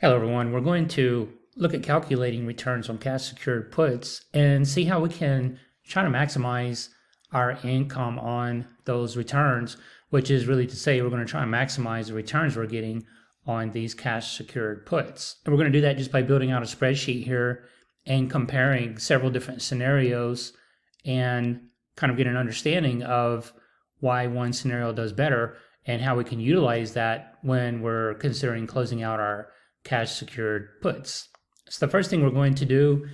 Hello, everyone. We're going to look at calculating returns on cash secured puts and see how we can try to maximize our income on those returns, which is really to say we're going to try and maximize the returns we're getting on these cash secured puts. And we're going to do that just by building out a spreadsheet here and comparing several different scenarios and kind of get an understanding of why one scenario does better and how we can utilize that when we're considering closing out our cash secured puts. So the first thing we're going to do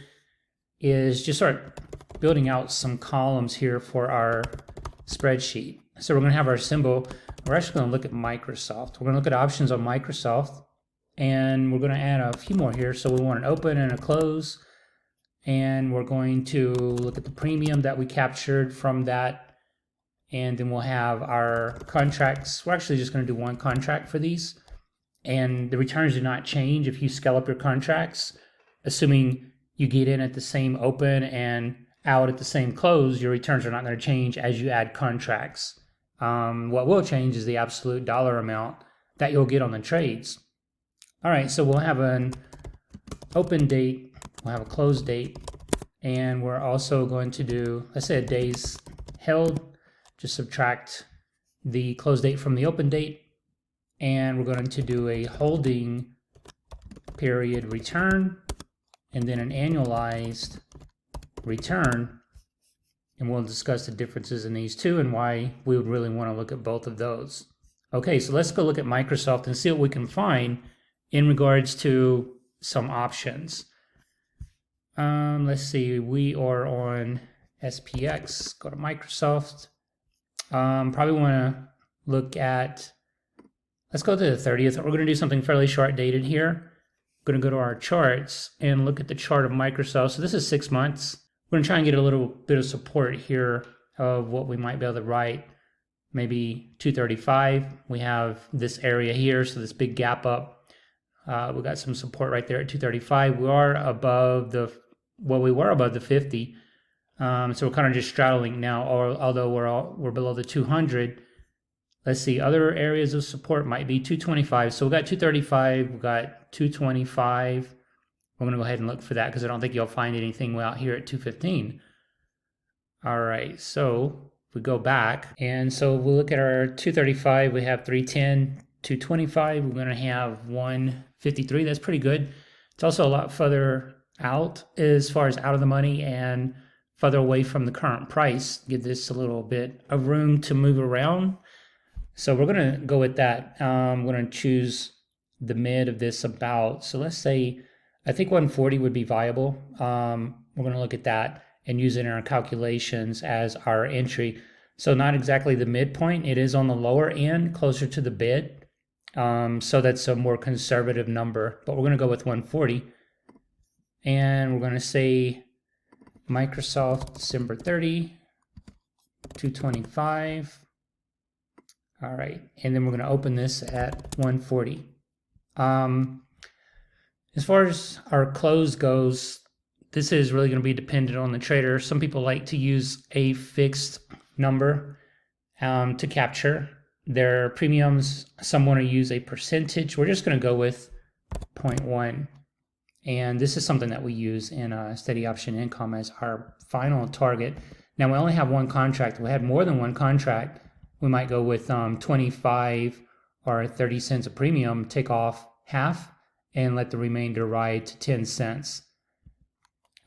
is just start building out some columns here for our spreadsheet. So we're going to have our symbol. We're actually going to look at Microsoft. We're going to look at options on Microsoft, and we're going to add a few more here. So we want an open and a close, and we're going to look at the premium that we captured from that, and then we'll have our contracts. We're actually just going to do one contract for these. And the returns do not change if you scale up your contracts, assuming you get in at the same open and out at the same close. Your returns are not going to change as you add contracts. What will change is the absolute dollar amount that you'll get on the trades. All right, so we'll have an open date, we'll have a close date, and we're also going to do, let's say, a days held. Just subtract the close date from the open date. And we're going to do a holding period return and then an annualized return. And we'll discuss the differences in these two and why we would really want to look at both of those. Okay, so let's go look at Microsoft and see what we can find in regards to some options. Let's see, we are on SPX. Go to Microsoft. Probably want to look at, let's go to the 30th. We're going to do something fairly short dated here. I'm going to go to our charts and look at the chart of Microsoft. So this is 6 months. We're going to try and get a little bit of support here of what we might be able to write. Maybe 235. We have this area here, so this big gap up. We got some support right there at 235. We are above we were above the 50. So we're kind of just straddling now, although we're below the 200. Let's see, other areas of support might be 225. So we got 235, we got 225. We're going to go ahead and look for that because I don't think you'll find anything out here at 215. All right, so if we go back, and so we'll look at our 235, we have 310, 225, we're going to have 153. That's pretty good. It's also a lot further out as far as out of the money and further away from the current price. Give this a little bit of room to move around. So we're going to go with that. I'm going to choose the mid of this about. So let's say, I think 140 would be viable. We're going to look at that and use it in our calculations as our entry. So not exactly the midpoint. It is on the lower end, closer to the bid. So that's a more conservative number, but we're going to go with 140. And we're going to say Microsoft December 30, 225. All right, and then we're going to open this at 140. As far as our close goes, this is really going to be dependent on the trader. Some people like to use a fixed number to capture their premiums. Some want to use a percentage. We're just going to go with 0.1. And this is something that we use in steady option income as our final target. Now, we only have one contract. If we had more than one contract, we might go with 25 or 30 cents a premium, take off half, and let the remainder ride to 10 cents.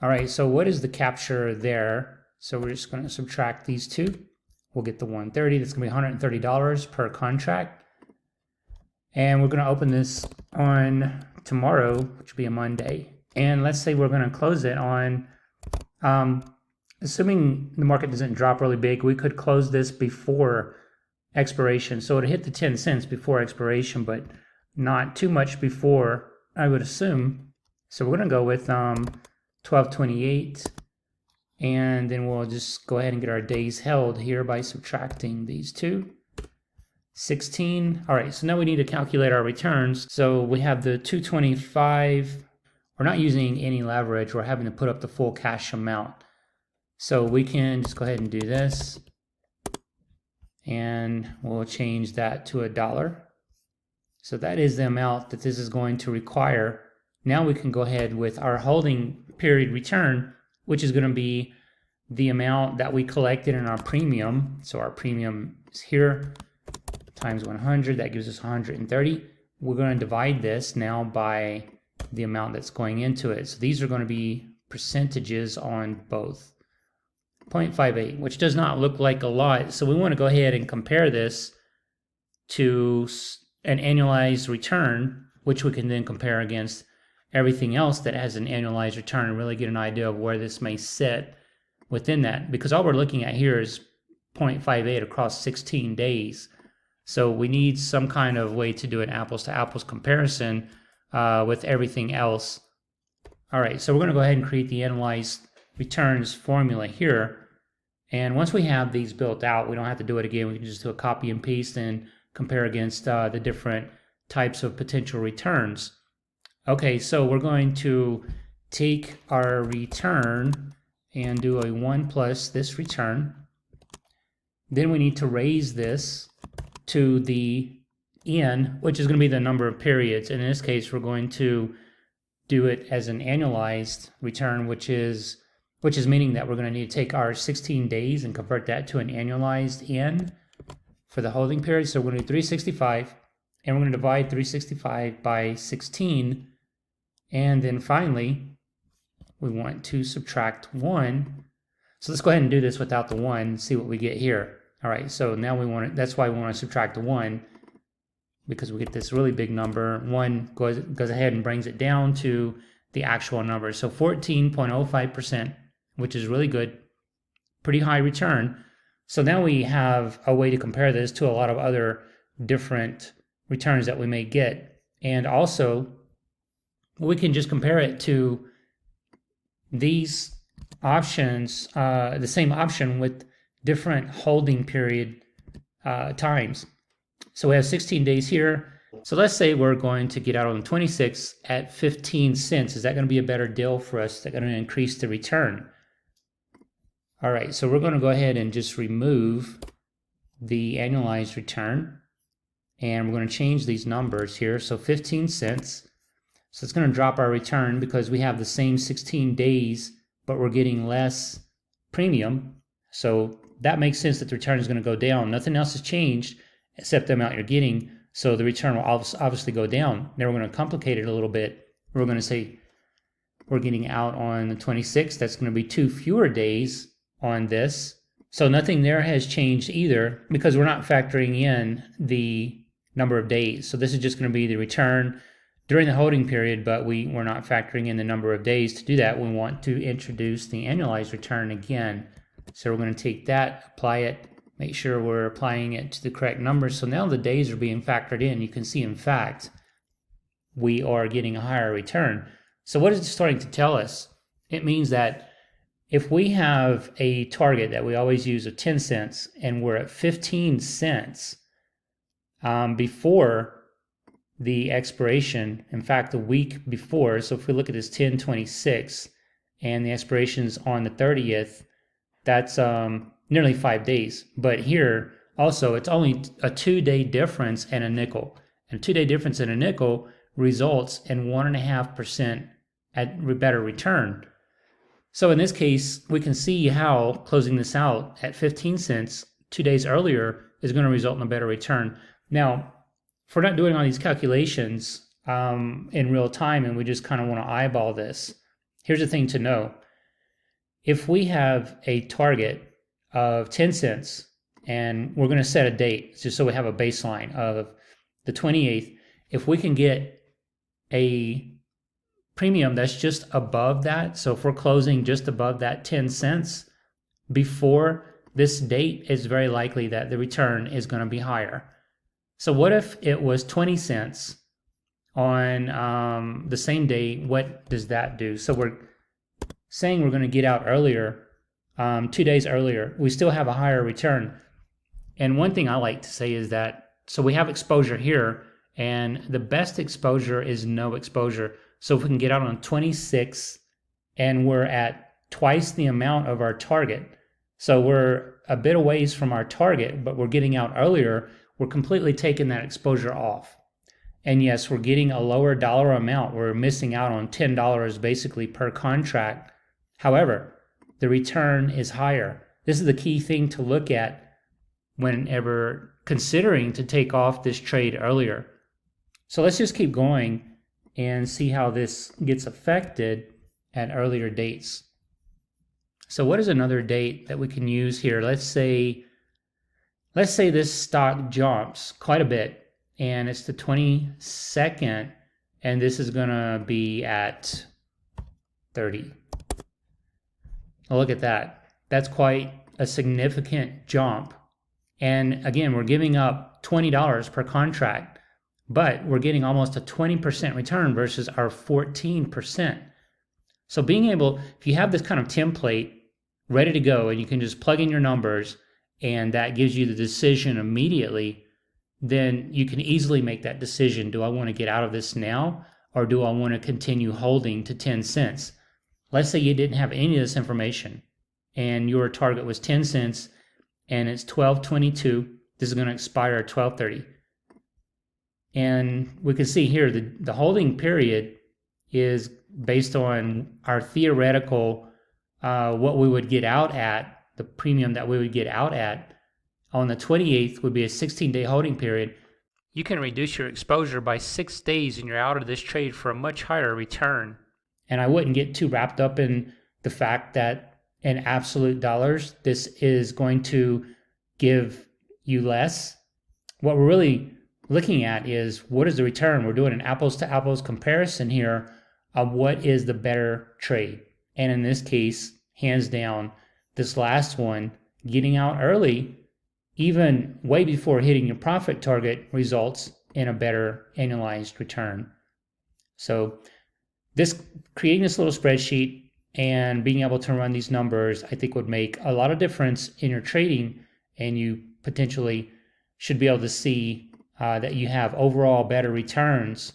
All right, so what is the capture there? So we're just going to subtract these two. We'll get the 130. That's going to be $130 per contract. And we're going to open this on tomorrow, which will be a Monday. And let's say we're going to close it on, assuming the market doesn't drop really big, we could close this before expiration. So it'll hit the 10 cents before expiration, but not too much before, I would assume. So we're going to go with 1228. And then we'll just go ahead and get our days held here by subtracting these two. 16. All right, so now we need to calculate our returns. So we have the 225. We're not using any leverage. We're having to put up the full cash amount. So we can just go ahead and do this. And we'll change that to $1. So that is the amount that this is going to require. Now we can go ahead with our holding period return, which is going to be the amount that we collected in our premium. So our premium is here times 100, that gives us 130. We're going to divide this now by the amount that's going into it. So these are going to be percentages on both. 0.58, which does not look like a lot. So we want to go ahead and compare this to an annualized return, which we can then compare against everything else that has an annualized return and really get an idea of where this may sit within that. Because all we're looking at here is 0.58 across 16 days. So we need some kind of way to do an apples to apples comparison with everything else. All right, so we're going to go ahead and create the analyzed returns formula here. And once we have these built out, we don't have to do it again. We can just do a copy and paste and compare against the different types of potential returns. Okay, so we're going to take our return and do a 1 plus this return. Then we need to raise this to the n, which is going to be the number of periods. And in this case, we're going to do it as an annualized return, which is meaning that we're going to need to take our 16 days and convert that to an annualized n for the holding period. So we're going to do 365, and we're going to divide 365 by 16. And then finally, we want to subtract 1. So let's go ahead and do this without the 1 and see what we get here. All right, so now that's why we want to subtract the 1, because we get this really big number. 1 goes ahead and brings it down to the actual number. So 14.05%, which is really good, pretty high return. So now we have a way to compare this to a lot of other different returns that we may get. And also, we can just compare it to these options, the same option with different holding period times. So we have 16 days here. So let's say we're going to get out on the 26th at 15 cents. Is that going to be a better deal for us? Is that going to increase the return? All right, so we're going to go ahead and just remove the annualized return. And we're going to change these numbers here. So 15 cents. So it's going to drop our return because we have the same 16 days, but we're getting less premium. So that makes sense that the return is going to go down. Nothing else has changed except the amount you're getting. So the return will obviously go down. Now we're going to complicate it a little bit. We're going to say we're getting out on the 26th. That's going to be 2 fewer days on this. So nothing there has changed either because we're not factoring in the number of days. So this is just going to be the return during the holding period, but we're not factoring in the number of days. To do that, we want to introduce the annualized return again. So we're going to take that, apply it, make sure we're applying it to the correct numbers. So now the days are being factored in. You can see, in fact, we are getting a higher return. So what is it starting to tell us? It means that if we have a target that we always use of 10 cents and we're at 15 cents before the expiration, in fact, the week before, so if we look at this 10/26 and the expiration's on the 30th, that's nearly 5 days. But here also, it's only a 2-day difference and a nickel. And a 2-day difference in a nickel results in 1.5% at better return. So in this case, we can see how closing this out at 15 cents 2 days earlier is going to result in a better return. Now, if we're not doing all these calculations in real time and we just kind of want to eyeball this, here's the thing to know. If we have a target of 10 cents and we're going to set a date, just so we have a baseline of the 28th, if we can get a premium that's just above that, so if we're closing just above that 10 cents before this date, it's very likely that the return is going to be higher. So what if it was 20 cents on the same day? What does that do? So we're saying we're going to get out earlier, 2 days earlier. We still have a higher return. And one thing I like to say is that, so we have exposure here, and the best exposure is no exposure. So if we can get out on 26 and we're at twice the amount of our target, so we're a bit a ways from our target, but we're getting out earlier, we're completely taking that exposure off. And yes, we're getting a lower dollar amount. We're missing out on $10 basically per contract. However, the return is higher. This is the key thing to look at whenever considering to take off this trade earlier. So let's just keep going and see how this gets affected at earlier dates. So what is another date that we can use here? Let's say this stock jumps quite a bit and it's the 22nd, and this is gonna be at 30. Now look at that. That's quite a significant jump. And again, we're giving up $20 per contract, but we're getting almost a 20% return versus our 14%. So being able, if you have this kind of template ready to go and you can just plug in your numbers and that gives you the decision immediately, then you can easily make that decision. Do I want to get out of this now, or do I want to continue holding to 10 cents? Let's say you didn't have any of this information and your target was 10 cents and it's 12.22. This is going to expire at 12.30. And we can see here the holding period is based on our theoretical, what we would get out at, the premium that we would get out at. On the 28th would be a 16-day holding period. You can reduce your exposure by 6 days and you're out of this trade for a much higher return. And I wouldn't get too wrapped up in the fact that in absolute dollars, this is going to give you less. What we're really looking at is what is the return. We're doing an apples to apples comparison here of what is the better trade. And in this case, hands down, this last one, getting out early, even way before hitting your profit target, results in a better annualized return. So creating this little spreadsheet and being able to run these numbers, I think would make a lot of difference in your trading, and you potentially should be able to see that you have overall better returns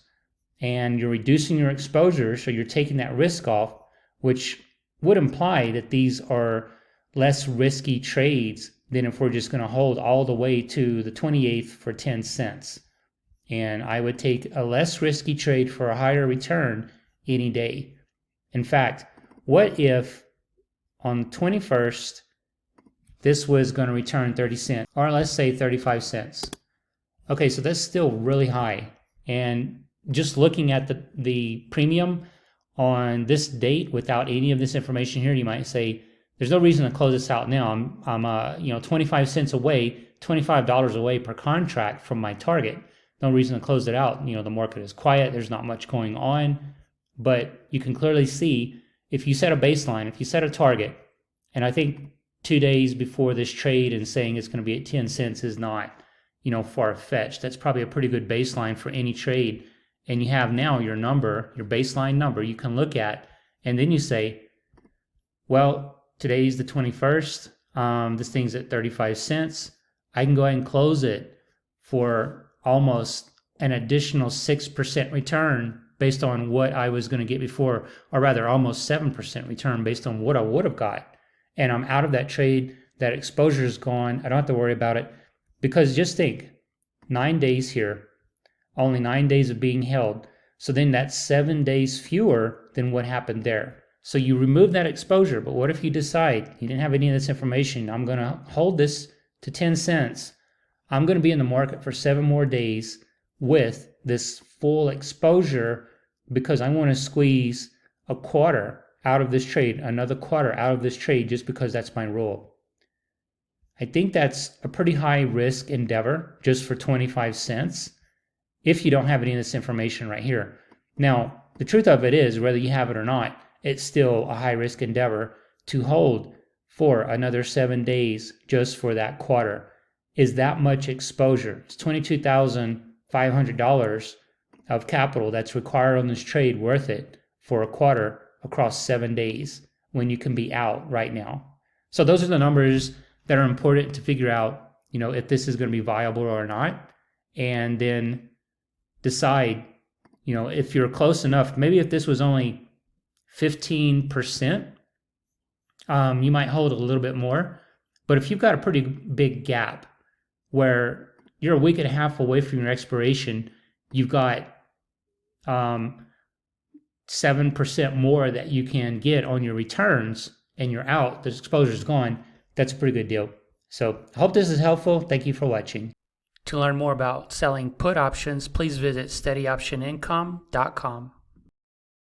and you're reducing your exposure. So you're taking that risk off, which would imply that these are less risky trades than if we're just going to hold all the way to the 28th for 10 cents. And I would take a less risky trade for a higher return any day. In fact, what if on the 21st, this was going to return 30 cents, or let's say 35 cents. Okay, so that's still really high. And just looking at the premium on this date without any of this information here, you might say, there's no reason to close this out now. I'm 25 cents away, $25 away per contract from my target. No reason to close it out. The market is quiet. There's not much going on, but you can clearly see if you set a baseline, if you set a target, and I think 2 days before this trade and saying it's going to be at 10 cents is not, far-fetched. That's probably a pretty good baseline for any trade. And you have now your number, your baseline number you can look at, and then you say, well, today's the 21st. This thing's at 35 cents. I can go ahead and close it for almost an additional 6% return based on what I was going to get before, or rather almost 7% return based on what I would have got. And I'm out of that trade. That exposure is gone. I don't have to worry about it, because just think, 9 days here, only 9 days of being held. So then that's 7 days fewer than what happened there. So you remove that exposure, but what if you decide you didn't have any of this information? I'm going to hold this to 10 cents. I'm going to be in the market for 7 more days with this full exposure because I want to squeeze a quarter out of this trade, another quarter out of this trade, just because that's my rule. I think that's a pretty high risk endeavor just for 25 cents if you don't have any of this information right here. Now, the truth of it is, whether you have it or not, it's still a high risk endeavor to hold for another 7 days just for that quarter. Is that much exposure? It's $22,500 of capital that's required on this trade worth it for a quarter across 7 days when you can be out right now? So those are the numbers that are important to figure out, if this is going to be viable or not, and then decide, if you're close enough. Maybe if this was only 15%, you might hold a little bit more. But if you've got a pretty big gap where you're a week and a half away from your expiration you've got 7% more that you can get on your returns, and you're out, the exposure is gone. That's a pretty good deal. So I hope this is helpful. Thank you for watching. To learn more about selling put options, please visit steadyoptionincome.com.